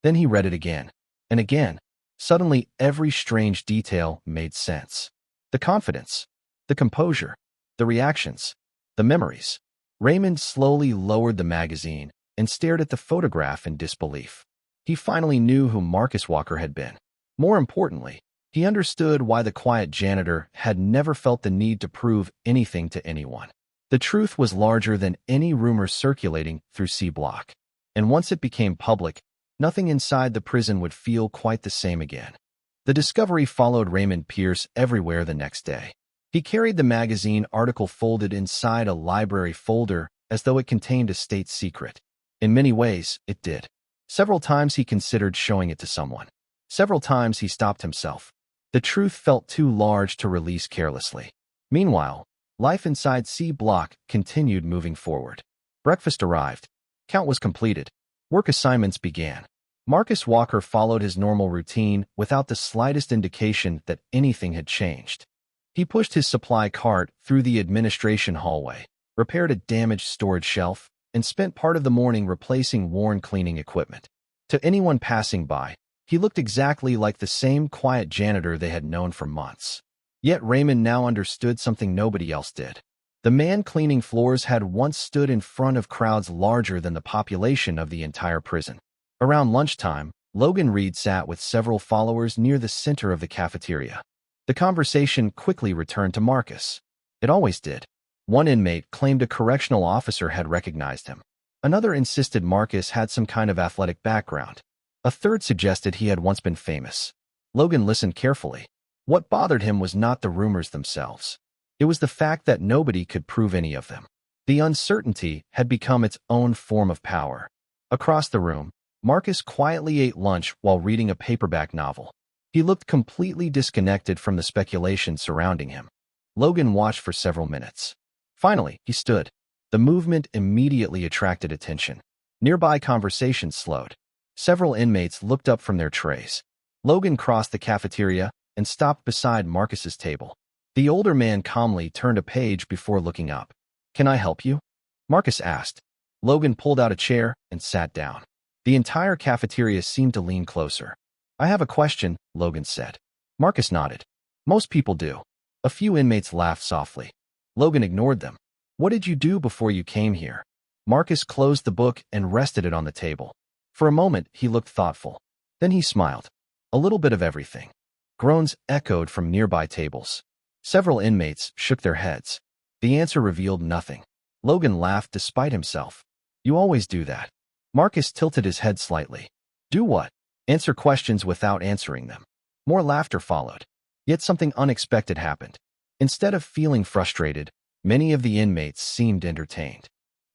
Then he read it again. And again. Suddenly, every strange detail made sense. The confidence. The composure. The reactions. The memories. Raymond slowly lowered the magazine and stared at the photograph in disbelief. He finally knew who Marcus Walker had been. More importantly, he understood why the quiet janitor had never felt the need to prove anything to anyone. The truth was larger than any rumor circulating through C Block. And once it became public, nothing inside the prison would feel quite the same again. The discovery followed Raymond Pierce everywhere the next day. He carried the magazine article folded inside a library folder as though it contained a state secret. In many ways, it did. Several times he considered showing it to someone. Several times he stopped himself. The truth felt too large to release carelessly. Meanwhile, life inside C Block continued moving forward. Breakfast arrived. Count was completed. Work assignments began. Marcus Walker followed his normal routine without the slightest indication that anything had changed. He pushed his supply cart through the administration hallway, repaired a damaged storage shelf, and spent part of the morning replacing worn cleaning equipment. To anyone passing by, he looked exactly like the same quiet janitor they had known for months. Yet Raymond now understood something nobody else did. The man cleaning floors had once stood in front of crowds larger than the population of the entire prison. Around lunchtime, Logan Reed sat with several followers near the center of the cafeteria. The conversation quickly returned to Marcus. It always did. One inmate claimed a correctional officer had recognized him. Another insisted Marcus had some kind of athletic background. A third suggested he had once been famous. Logan listened carefully. What bothered him was not the rumors themselves. It was the fact that nobody could prove any of them. The uncertainty had become its own form of power. Across the room, Marcus quietly ate lunch while reading a paperback novel. He looked completely disconnected from the speculation surrounding him. Logan watched for several minutes. Finally, he stood. The movement immediately attracted attention. Nearby conversation slowed. Several inmates looked up from their trays. Logan crossed the cafeteria and stopped beside Marcus's table. The older man calmly turned a page before looking up. "Can I help you?" Marcus asked. Logan pulled out a chair and sat down. The entire cafeteria seemed to lean closer. "I have a question," Logan said. Marcus nodded. "Most people do." A few inmates laughed softly. Logan ignored them. "What did you do before you came here?" Marcus closed the book and rested it on the table. For a moment, he looked thoughtful. Then he smiled. "A little bit of everything." Groans echoed from nearby tables. Several inmates shook their heads. The answer revealed nothing. Logan laughed despite himself. "You always do that." Marcus tilted his head slightly. Do what? Answer questions without answering them. More laughter followed. Yet something unexpected happened. Instead of feeling frustrated, many of the inmates seemed entertained,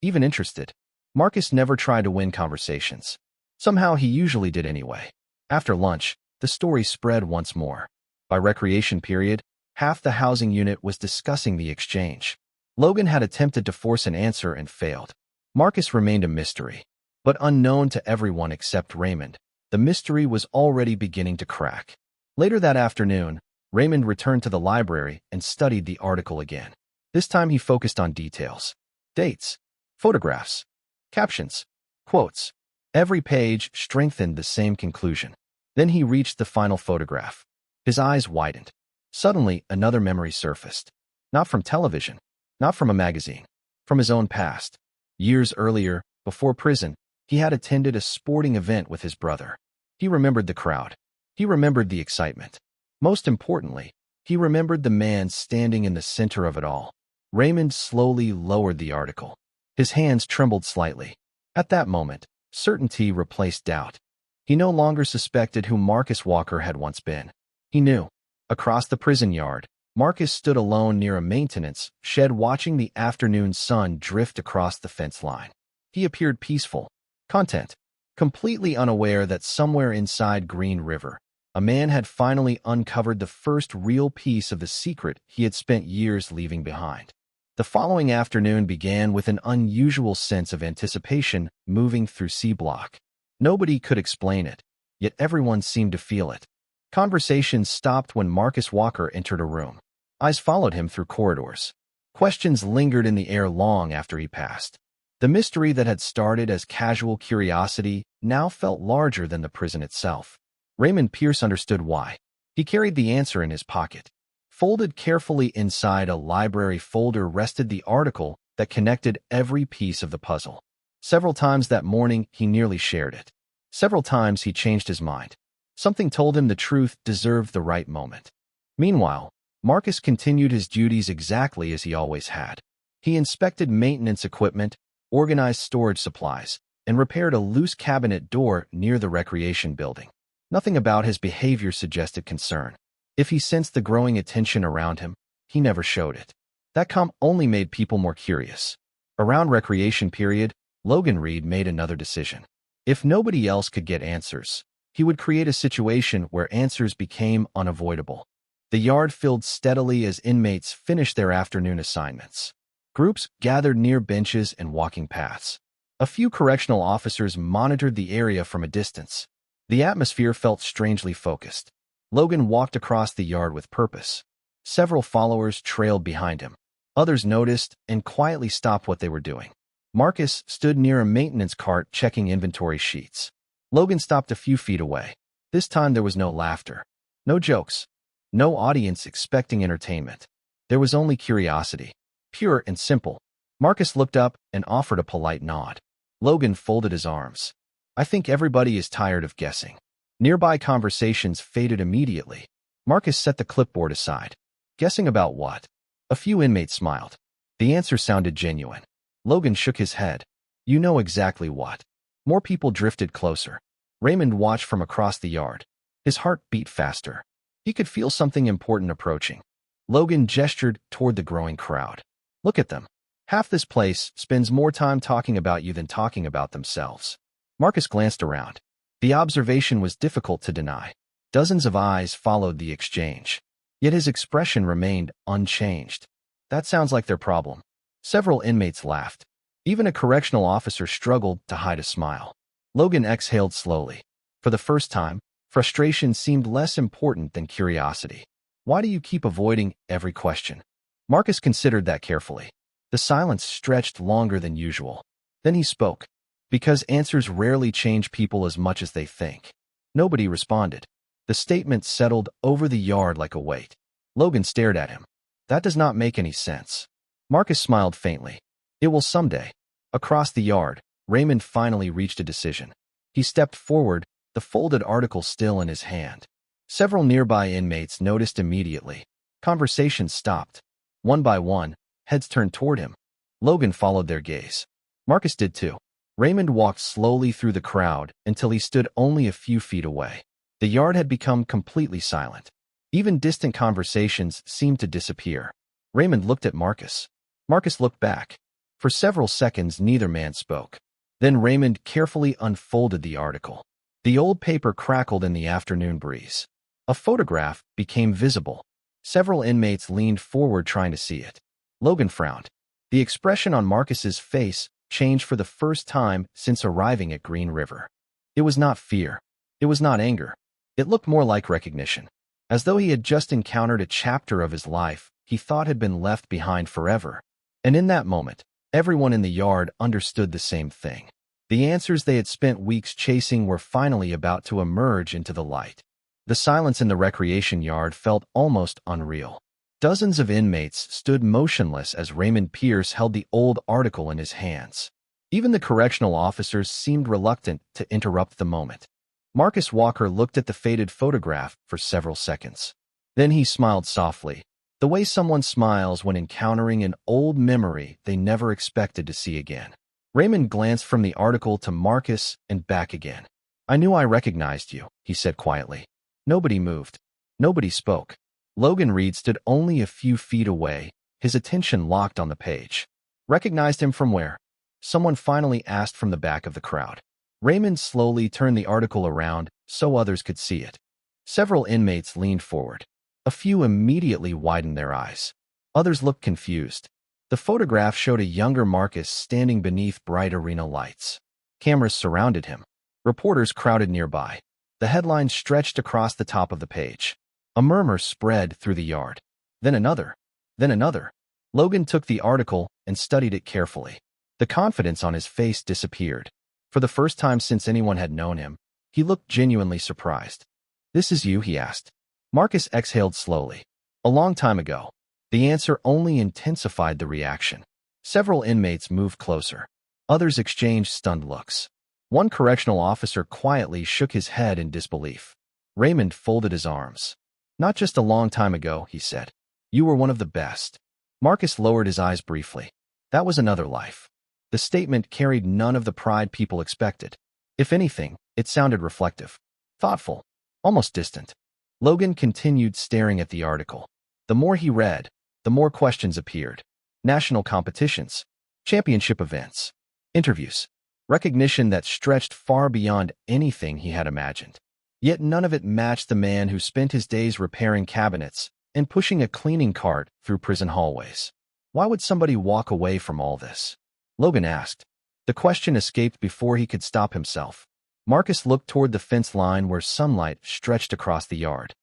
even interested. Marcus never tried to win conversations. Somehow he usually did anyway. After lunch, the story spread once more. By recreation period, half the housing unit was discussing the exchange. Logan had attempted to force an answer and failed. Marcus remained a mystery. But unknown to everyone except Raymond, the mystery was already beginning to crack. Later that afternoon, Raymond returned to the library and studied the article again. This time he focused on details. Dates, photographs, captions, quotes. Every page strengthened the same conclusion. Then he reached the final photograph. His eyes widened. Suddenly, another memory surfaced. Not from television, not from a magazine, from his own past. Years earlier, before prison, he had attended a sporting event with his brother. He remembered the crowd. He remembered the excitement. Most importantly, he remembered the man standing in the center of it all. Raymond slowly lowered the article. His hands trembled slightly. At that moment, certainty replaced doubt. He no longer suspected who Marcus Walker had once been. He knew. Across the prison yard, Marcus stood alone near a maintenance shed watching the afternoon sun drift across the fence line. He appeared peaceful, content, completely unaware that somewhere inside Green River, a man had finally uncovered the first real piece of the secret he had spent years leaving behind. The following afternoon began with an unusual sense of anticipation moving through C Block. Nobody could explain it, yet everyone seemed to feel it. Conversations stopped when Marcus Walker entered a room. Eyes followed him through corridors. Questions lingered in the air long after he passed. The mystery that had started as casual curiosity now felt larger than the prison itself. Raymond Pierce understood why. He carried the answer in his pocket. Folded carefully inside a library folder rested the article that connected every piece of the puzzle. Several times that morning, he nearly shared it. Several times he changed his mind. Something told him the truth deserved the right moment. Meanwhile, Marcus continued his duties exactly as he always had. He inspected maintenance equipment, organized storage supplies, and repaired a loose cabinet door near the recreation building. Nothing about his behavior suggested concern. If he sensed the growing attention around him, he never showed it. That calm only made people more curious. Around recreation period, Logan Reed made another decision. If nobody else could get answers, he would create a situation where answers became unavoidable. The yard filled steadily as inmates finished their afternoon assignments. Groups gathered near benches and walking paths. A few correctional officers monitored the area from a distance. The atmosphere felt strangely focused. Logan walked across the yard with purpose. Several followers trailed behind him. Others noticed and quietly stopped what they were doing. Marcus stood near a maintenance cart checking inventory sheets. Logan stopped a few feet away. This time there was no laughter, no jokes, no audience expecting entertainment. There was only curiosity, pure and simple. Marcus looked up and offered a polite nod. Logan folded his arms. I think everybody is tired of guessing. Nearby conversations faded immediately. Marcus set the clipboard aside. Guessing about what? A few inmates smiled. The answer sounded genuine. Logan shook his head. You know exactly what. More people drifted closer. Raymond watched from across the yard. His heart beat faster. He could feel something important approaching. Logan gestured toward the growing crowd. Look at them. Half this place spends more time talking about you than talking about themselves. Marcus glanced around. The observation was difficult to deny. Dozens of eyes followed the exchange. Yet his expression remained unchanged. That sounds like their problem. Several inmates laughed. Even a correctional officer struggled to hide a smile. Logan exhaled slowly. For the first time, frustration seemed less important than curiosity. Why do you keep avoiding every question? Marcus considered that carefully. The silence stretched longer than usual. Then he spoke. Because answers rarely change people as much as they think. Nobody responded. The statement settled over the yard like a weight. Logan stared at him. That does not make any sense. Marcus smiled faintly. It will someday. Across the yard, Raymond finally reached a decision. He stepped forward, the folded article still in his hand. Several nearby inmates noticed immediately. Conversations stopped. One by one, heads turned toward him. Logan followed their gaze. Marcus did too. Raymond walked slowly through the crowd until he stood only a few feet away. The yard had become completely silent. Even distant conversations seemed to disappear. Raymond looked at Marcus. Marcus looked back. For several seconds, neither man spoke. Then Raymond carefully unfolded the article. The old paper crackled in the afternoon breeze. A photograph became visible. Several inmates leaned forward trying to see it. Logan frowned. The expression on Marcus's face changed for the first time since arriving at Green River. It was not fear. It was not anger. It looked more like recognition. As though he had just encountered a chapter of his life he thought had been left behind forever. And in that moment, everyone in the yard understood the same thing. The answers they had spent weeks chasing were finally about to emerge into the light. The silence in the recreation yard felt almost unreal. Dozens of inmates stood motionless as Raymond Pierce held the old article in his hands. Even the correctional officers seemed reluctant to interrupt the moment. Marcus Walker looked at the faded photograph for several seconds. Then he smiled softly, the way someone smiles when encountering an old memory they never expected to see again. Raymond glanced from the article to Marcus and back again. "I knew I recognized you," he said quietly. Nobody moved. Nobody spoke. Logan Reed stood only a few feet away, his attention locked on the page. "Recognized him from where?" Someone finally asked from the back of the crowd. Raymond slowly turned the article around so others could see it. Several inmates leaned forward. A few immediately widened their eyes. Others looked confused. The photograph showed a younger Marcus standing beneath bright arena lights. Cameras surrounded him. Reporters crowded nearby. The headline stretched across the top of the page. A murmur spread through the yard. Then another. Then another. Logan took the article and studied it carefully. The confidence on his face disappeared. For the first time since anyone had known him, he looked genuinely surprised. "This is you?" he asked. Marcus exhaled slowly. "A long time ago." The answer only intensified the reaction. Several inmates moved closer. Others exchanged stunned looks. One correctional officer quietly shook his head in disbelief. Raymond folded his arms. "Not just a long time ago," he said. "You were one of the best." Marcus lowered his eyes briefly. "That was another life." The statement carried none of the pride people expected. If anything, it sounded reflective, thoughtful, almost distant. Logan continued staring at the article. The more he read, the more questions appeared. National competitions, championship events, interviews, recognition that stretched far beyond anything he had imagined. Yet none of it matched the man who spent his days repairing cabinets and pushing a cleaning cart through prison hallways. Why would somebody walk away from all this? Logan asked. The question escaped before he could stop himself. Marcus looked toward the fence line where sunlight stretched across the yard.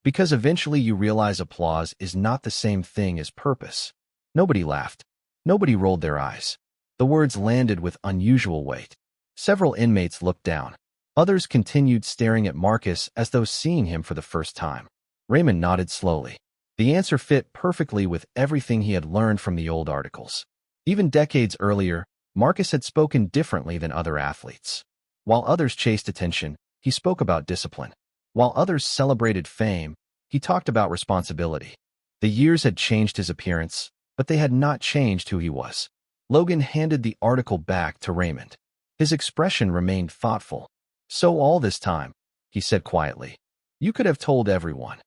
Because eventually you realize applause is not the same thing as purpose. Nobody laughed. Nobody rolled their eyes. The words landed with unusual weight. Several inmates looked down. Others continued staring at Marcus as though seeing him for the first time. Raymond nodded slowly. The answer fit perfectly with everything he had learned from the old articles. Even decades earlier, Marcus had spoken differently than other athletes. While others chased attention, he spoke about discipline. While others celebrated fame, he talked about responsibility. The years had changed his appearance, but they had not changed who he was. Logan handed the article back to Raymond. His expression remained thoughtful. "So all this time," he said quietly, "you could have told everyone."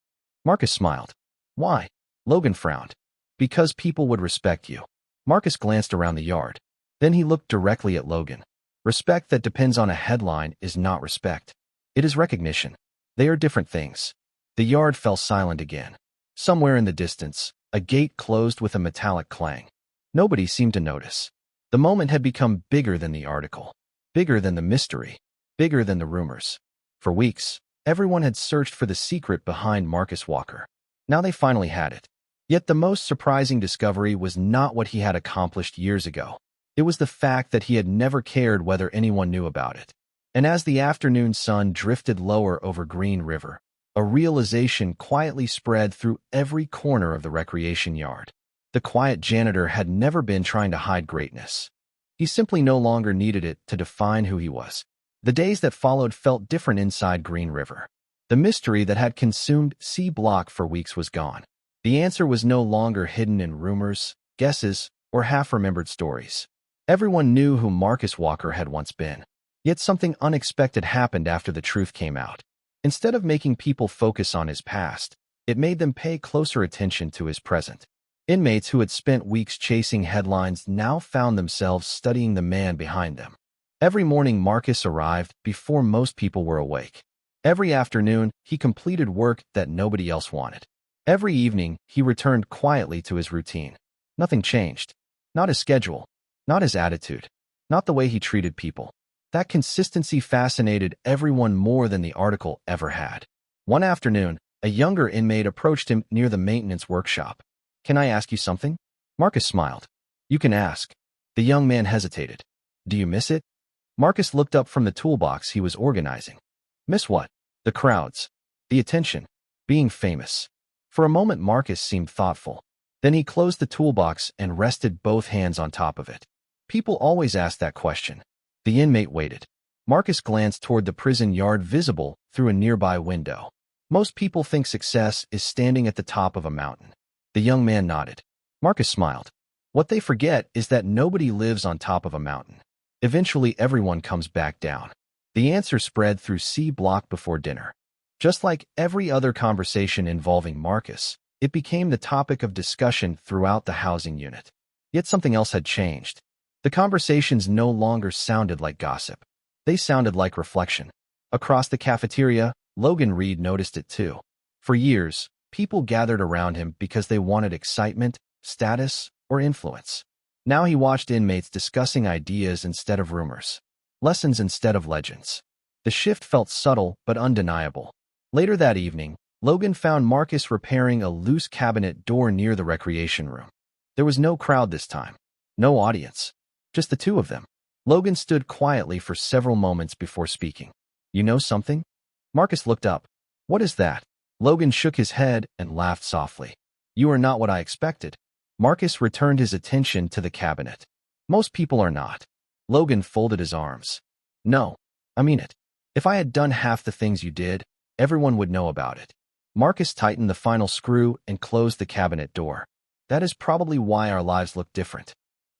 Marcus smiled. "Why?" Logan frowned. "Because people would respect you." Marcus glanced around the yard. Then he looked directly at Logan. Respect that depends on a headline is not respect. It is recognition. They are different things. The yard fell silent again. Somewhere in the distance, a gate closed with a metallic clang. Nobody seemed to notice. The moment had become bigger than the article, bigger than the mystery, bigger than the rumors. For weeks, everyone had searched for the secret behind Marcus Walker. Now they finally had it. Yet the most surprising discovery was not what he had accomplished years ago. It was the fact that he had never cared whether anyone knew about it. And as the afternoon sun drifted lower over Green River, a realization quietly spread through every corner of the recreation yard. The quiet janitor had never been trying to hide greatness. He simply no longer needed it to define who he was. The days that followed felt different inside Green River. The mystery that had consumed C Block for weeks was gone. The answer was no longer hidden in rumors, guesses, or half-remembered stories. Everyone knew who Marcus Walker had once been. Yet something unexpected happened after the truth came out. Instead of making people focus on his past, it made them pay closer attention to his present. Inmates who had spent weeks chasing headlines now found themselves studying the man behind them. Every morning Marcus arrived before most people were awake. Every afternoon, he completed work that nobody else wanted. Every evening, he returned quietly to his routine. Nothing changed. Not his schedule. Not his attitude. Not the way he treated people. That consistency fascinated everyone more than the article ever had. One afternoon, a younger inmate approached him near the maintenance workshop. "Can I ask you something?" Marcus smiled. "You can ask." The young man hesitated. "Do you miss it?" Marcus looked up from the toolbox he was organizing. Miss what? The crowds. The attention. Being famous. For a moment Marcus seemed thoughtful. Then he closed the toolbox and rested both hands on top of it. People always ask that question. The inmate waited. Marcus glanced toward the prison yard visible through a nearby window. Most people think success is standing at the top of a mountain. The young man nodded. Marcus smiled. What they forget is that nobody lives on top of a mountain. Eventually everyone comes back down. The answer spread through C Block before dinner. Just like every other conversation involving Marcus, it became the topic of discussion throughout the housing unit. Yet something else had changed. The conversations no longer sounded like gossip. They sounded like reflection. Across the cafeteria, Logan Reed noticed it too. For years, people gathered around him because they wanted excitement, status, or influence. Now he watched inmates discussing ideas instead of rumors, lessons instead of legends. The shift felt subtle but undeniable. Later that evening, Logan found Marcus repairing a loose cabinet door near the recreation room. There was no crowd this time. No audience. Just the two of them. Logan stood quietly for several moments before speaking. "You know something?" Marcus looked up. "What is that?" Logan shook his head and laughed softly. "You are not what I expected." Marcus returned his attention to the cabinet. "Most people are not." Logan folded his arms. "No, I mean it. If I had done half the things you did, everyone would know about it." Marcus tightened the final screw and closed the cabinet door. "That is probably why our lives look different."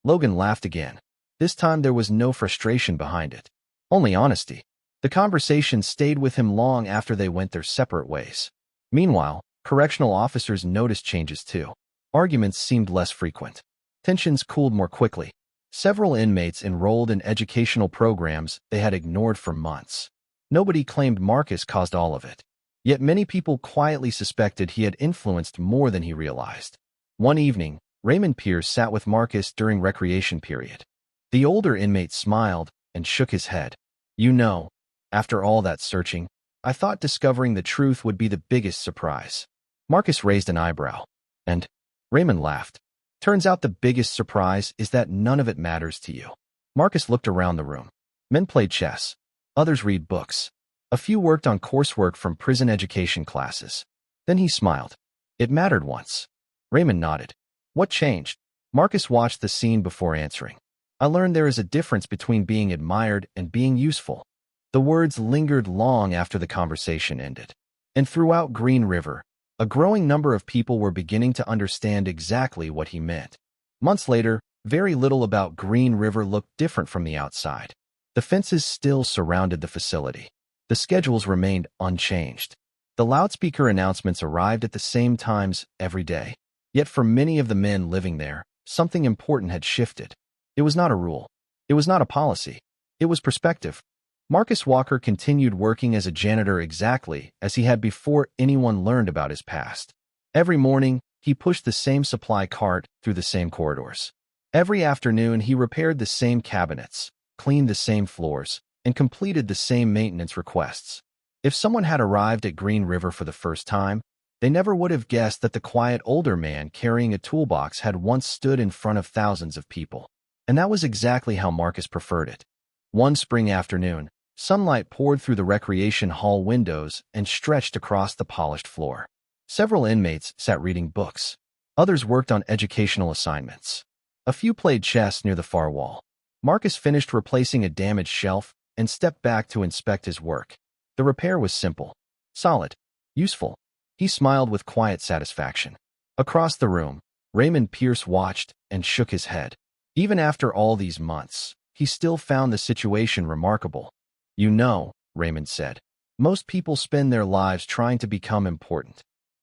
Logan laughed again. This time there was no frustration behind it. Only honesty. The conversation stayed with him long after they went their separate ways. Meanwhile, correctional officers noticed changes too. Arguments seemed less frequent. Tensions cooled more quickly. Several inmates enrolled in educational programs they had ignored for months. Nobody claimed Marcus caused all of it. Yet many people quietly suspected he had influenced more than he realized. One evening, Raymond Pierce sat with Marcus during recreation period. The older inmate smiled and shook his head. "You know, after all that searching, I thought discovering the truth would be the biggest surprise." Marcus raised an eyebrow. "And?" Raymond laughed. "Turns out the biggest surprise is that none of it matters to you." Marcus looked around the room. Men played chess. Others read books. A few worked on coursework from prison education classes. Then he smiled. "It mattered once." Raymond nodded. "What changed?" Marcus watched the scene before answering. "I learned there is a difference between being admired and being useful." The words lingered long after the conversation ended. And throughout Green River, a growing number of people were beginning to understand exactly what he meant. Months later, very little about Green River looked different from the outside. The fences still surrounded the facility. The schedules remained unchanged. The loudspeaker announcements arrived at the same times every day. Yet for many of the men living there, something important had shifted. It was not a rule. It was not a policy. It was perspective. Marcus Walker continued working as a janitor exactly as he had before anyone learned about his past. Every morning, he pushed the same supply cart through the same corridors. Every afternoon, he repaired the same cabinets, cleaned the same floors, and completed the same maintenance requests. If someone had arrived at Green River for the first time, they never would have guessed that the quiet older man carrying a toolbox had once stood in front of thousands of people. And that was exactly how Marcus preferred it. One spring afternoon, sunlight poured through the recreation hall windows and stretched across the polished floor. Several inmates sat reading books. Others worked on educational assignments. A few played chess near the far wall. Marcus finished replacing a damaged shelf and stepped back to inspect his work. The repair was simple, solid, useful. He smiled with quiet satisfaction. Across the room, Raymond Pierce watched and shook his head. Even after all these months, he still found the situation remarkable. "You know," Raymond said, "most people spend their lives trying to become important."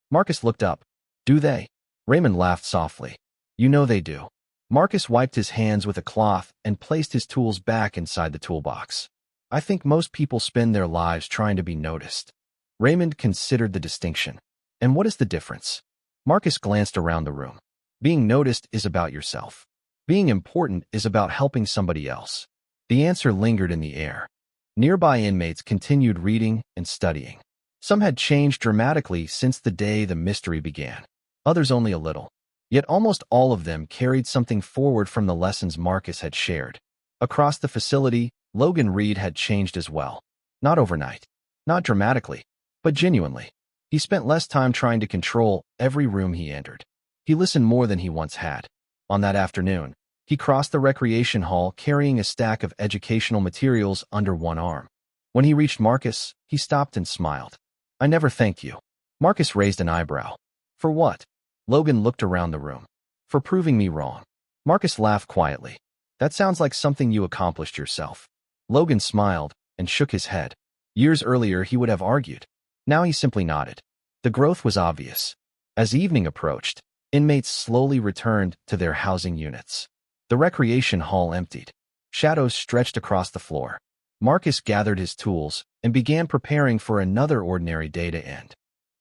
Marcus looked up. "Do they?" Raymond laughed softly. "You know they do." Marcus wiped his hands with a cloth and placed his tools back inside the toolbox. "I think most people spend their lives trying to be noticed." Raymond considered the distinction. "And what is the difference?" Marcus glanced around the room. "Being noticed is about yourself. Being important is about helping somebody else." The answer lingered in the air. Nearby inmates continued reading and studying. Some had changed dramatically since the day the mystery began, others only a little. Yet almost all of them carried something forward from the lessons Marcus had shared. Across the facility, Logan Reed had changed as well. Not overnight, not dramatically, but genuinely. He spent less time trying to control every room he entered. He listened more than he once had. On that afternoon, he crossed the recreation hall carrying a stack of educational materials under one arm. When he reached Marcus, he stopped and smiled. "I never thanked you." Marcus raised an eyebrow. "For what?" Logan looked around the room. "For proving me wrong." Marcus laughed quietly. "That sounds like something you accomplished yourself." Logan smiled and shook his head. Years earlier, he would have argued. Now he simply nodded. The growth was obvious. As evening approached, inmates slowly returned to their housing units. The recreation hall emptied. Shadows stretched across the floor. Marcus gathered his tools and began preparing for another ordinary day to end.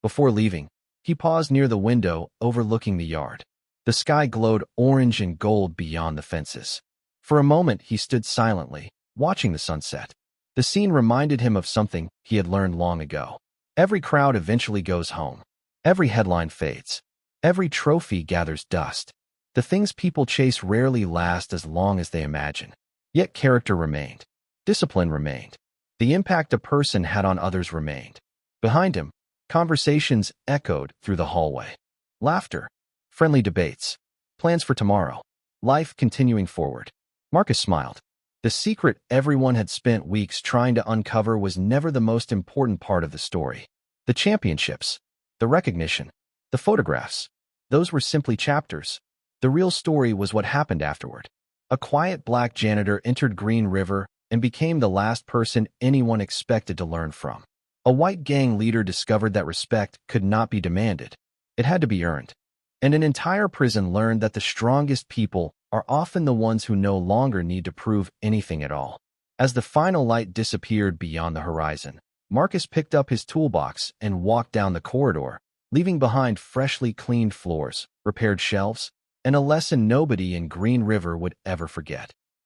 Before leaving, he paused near the window overlooking the yard. The sky glowed orange and gold beyond the fences. For a moment, he stood silently, watching the sunset. The scene reminded him of something he had learned long ago. Every crowd eventually goes home. Every headline fades. Every trophy gathers dust. The things people chase rarely last as long as they imagine. Yet character remained. Discipline remained. The impact a person had on others remained. Behind him, conversations echoed through the hallway. Laughter, friendly debates, plans for tomorrow, life continuing forward. Marcus smiled. The secret everyone had spent weeks trying to uncover was never the most important part of the story. The championships, the recognition, the photographs, those were simply chapters. The real story was what happened afterward. A quiet black janitor entered Green River and became the last person anyone expected to learn from. A white gang leader discovered that respect could not be demanded. It had to be earned. And an entire prison learned that the strongest people are often the ones who no longer need to prove anything at all. As the final light disappeared beyond the horizon, Marcus picked up his toolbox and walked down the corridor, leaving behind freshly cleaned floors, repaired shelves, and a lesson nobody in Green River would ever forget.